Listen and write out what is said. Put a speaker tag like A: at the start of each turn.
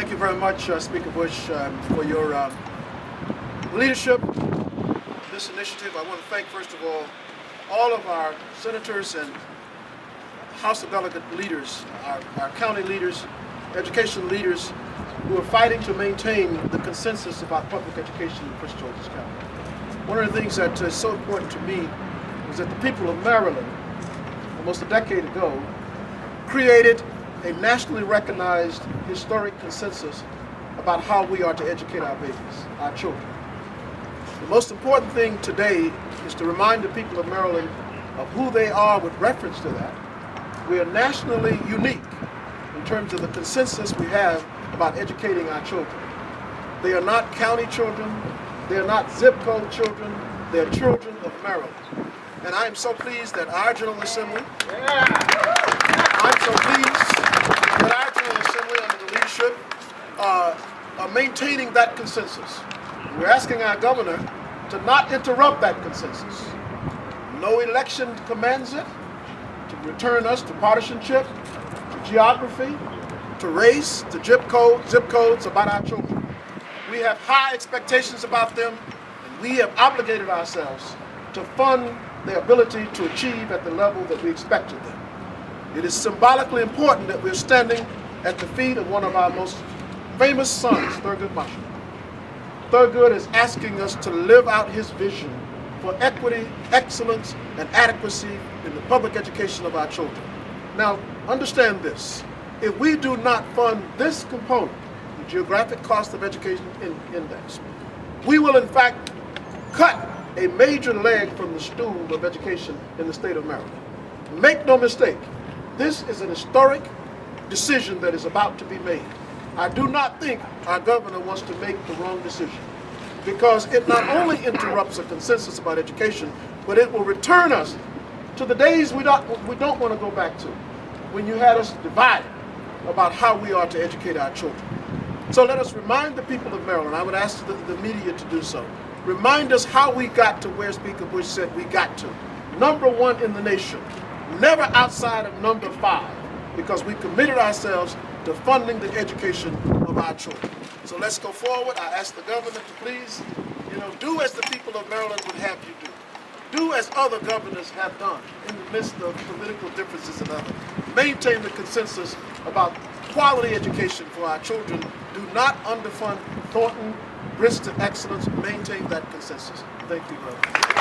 A: Thank you very much, Speaker Bush, for your leadership in this initiative. I want to thank, first of all of our senators and House of Delegate leaders, our county leaders, education leaders, who are fighting to maintain the consensus about public education in Prince George's County. One of the things that is so important to me is that the people of Maryland, almost a decade ago, created a nationally recognized historic consensus about how we are to educate our babies, our children. The most important thing today is to remind the people of Maryland of who they are with reference to that. We are nationally unique in terms of the consensus we have about educating our children. They are not county children, they are not zip code children, they are children of Maryland. And I am so pleased that our General Assembly, I'm so pleased that our General Assembly under the leadership are maintaining that consensus. We're asking our governor to not interrupt that consensus. No election commands it, to return us to partisanship, to geography, to race, to zip codes about our children. We have high expectations about them, and we have obligated ourselves to fund their ability to achieve at the level that we expect of them. It is symbolically important that we're standing at the feet of one of our most famous sons, Thurgood Marshall. Thurgood is asking us to live out his vision for equity, excellence, and adequacy in the public education of our children. Now, understand this. If we do not fund this component, the Geographic Cost of Education Index, we will in fact cut a major leg from the stool of education in the state of Maryland. Make no mistake, this is an historic decision that is about to be made. I do not think our governor wants to make the wrong decision, because it not only interrupts a consensus about education, but it will return us to the days we don't want to go back to, when you had us divided about how we are to educate our children. So let us remind the people of Maryland, I would ask the media to do so, remind us how we got to where Speaker Bush said we got to. #1 in the nation, never outside of #5, because we committed ourselves to funding the education of our children. So let's go forward. I ask the governor to please, do as the people of Maryland would have you do. Do as other governors have done in the midst of political differences and others. Maintain the consensus about quality education for our children. Do not underfund Thornton, Bridge to Excellence. Maintain that consensus. Thank you, brother.